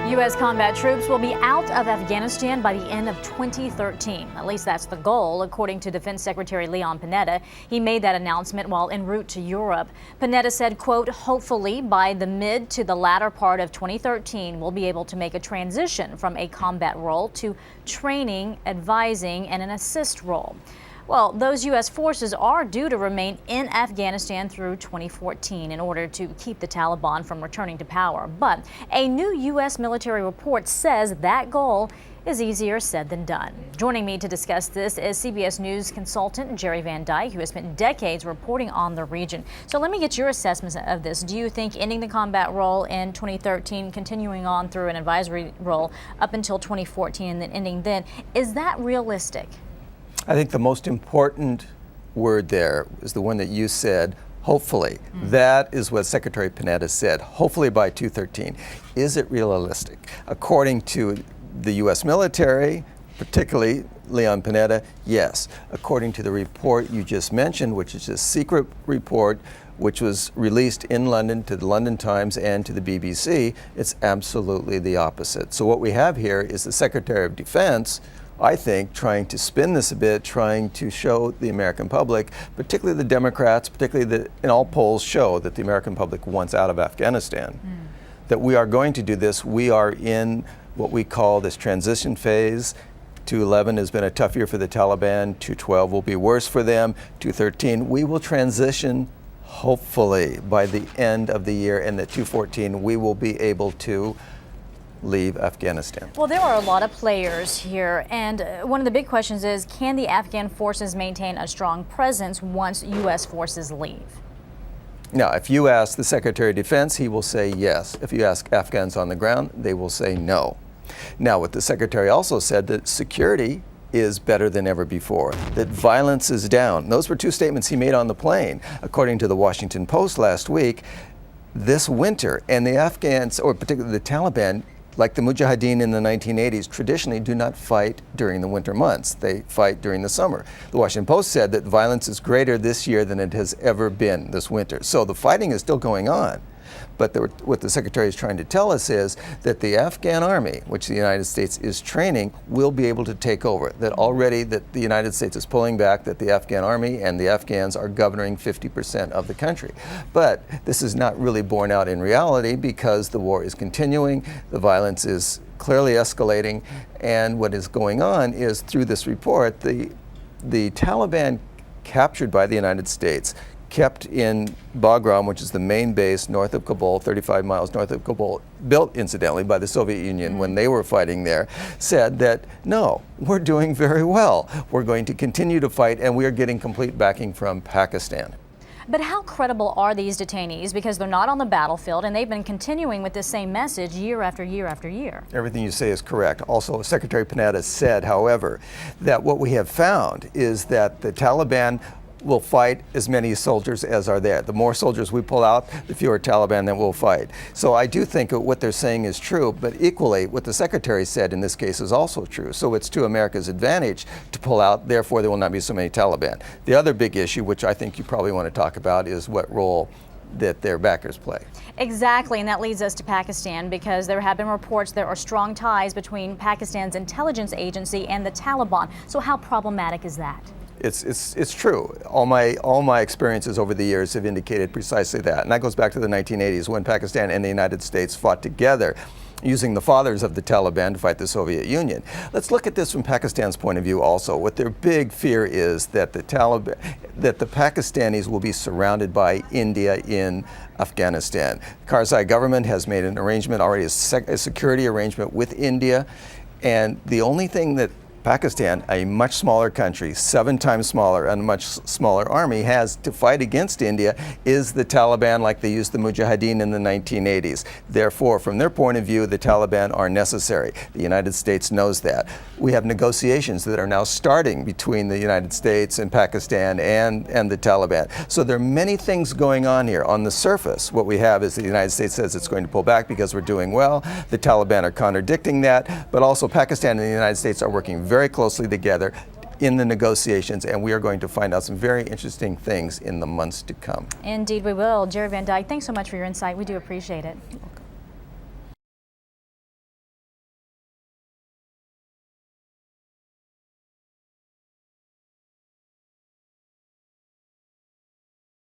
U.S. combat troops will be out of Afghanistan by the end of 2013. At least that's the goal, according to Defense Secretary Leon Panetta. He made that announcement while en route to Europe. Panetta said, quote, hopefully by the mid to the latter part of 2013, we'll be able to make a transition from a combat role to training, advising, and an assist role. Well, those U.S. forces are due to remain in Afghanistan through 2014 in order to keep the Taliban from returning to power. But a new U.S. military report says that goal is easier said than done. Joining me to discuss this is CBS News Consultant Jere Van Dyk, who has spent decades reporting on the region. So let me get your assessment of this. Do you think ending the combat role in 2013, continuing on through an advisory role up until 2014 and then ending then, is that realistic? I think the most important word there is the one that you said, hopefully. That is what Secretary Panetta said, hopefully by 2013. Is it realistic? According to the U.S. military, particularly Leon Panetta, yes. According to the report you just mentioned, which is a secret report, which was released in London to the London Times and to the BBC, it's absolutely the opposite. So what we have here is the Secretary of Defense, I think, trying to spin this a bit, trying to show the American public, particularly the Democrats, in all polls show that the American public wants out of Afghanistan, that we are going to do this. We are in what we call this transition phase. 2011 has been a tough year for the Taliban. 2012 will be worse for them. 2013, we will transition hopefully by the end of the year, and that 2014 we will be able to leave Afghanistan. Well, there are a lot of players here, and one of the big questions is, can the Afghan forces maintain a strong presence once U.S. forces leave? Now, if you ask the Secretary of Defense, he will say yes. If you ask Afghans on the ground, they will say no. Now, what the Secretary also said, that security is better than ever before, that violence is down. Those were two statements he made on the plane. According to the Washington Post last week, this winter, and the Afghans, or particularly the Taliban, like the Mujahideen in the 1980s, traditionally do not fight during the winter months. They fight during the summer. The Washington Post said that violence is greater this year than it has ever been this winter. So the fighting is still going on. But what the Secretary is trying to tell us is that the Afghan army, which the United States is training, will be able to take over. That already that the United States is pulling back, that the Afghan army and the Afghans are governing 50% of the country. But this is not really borne out in reality because the war is continuing, the violence is clearly escalating, and what is going on is, through this report, the Taliban captured by the United States, kept in Bagram, which is the main base north of Kabul, 35 miles north of Kabul, built incidentally by the Soviet Union when they were fighting there, said that, no, we're doing very well. We're going to continue to fight, and we are getting complete backing from Pakistan. But how credible are these detainees? Because they're not on the battlefield, and they've been continuing with the same message year after year after year. Everything you say is correct. Also, Secretary Panetta said, however, that what we have found is that the Taliban will fight as many soldiers as are there. The more soldiers we pull out, the fewer Taliban that will fight. So I do think that what they're saying is true, but equally what the Secretary said in this case is also true. So it's to America's advantage to pull out, therefore there will not be so many Taliban. The other big issue, which I think you probably want to talk about, is what role that their backers play. Exactly, and that leads us to Pakistan, because there have been reports there are strong ties between Pakistan's intelligence agency and the Taliban. So how problematic is that? It's true. All my experiences over the years have indicated precisely that. And that goes back to the 1980s when Pakistan and the United States fought together, using the fathers of the Taliban to fight the Soviet Union. Let's look at this from Pakistan's point of view also. What their big fear is that the Pakistanis will be surrounded by India in Afghanistan. The Karzai government has made an arrangement already, a security arrangement with India, and the only thing that Pakistan, a much smaller country, 7 times smaller and a much smaller army, has to fight against India is the Taliban, like they used the Mujahideen in the 1980s. Therefore, from their point of view, the Taliban are necessary. The United States knows that. We have negotiations that are now starting between the United States and Pakistan and the Taliban. So there are many things going on here. On the surface, what we have is the United States says it's going to pull back because we're doing well. The Taliban are contradicting that, but also Pakistan and the United States are working very closely together in the negotiations, and we are going to find out some very interesting things in the months to come. Indeed we will. Jere Van Dyk, thanks so much for your insight. We do appreciate it.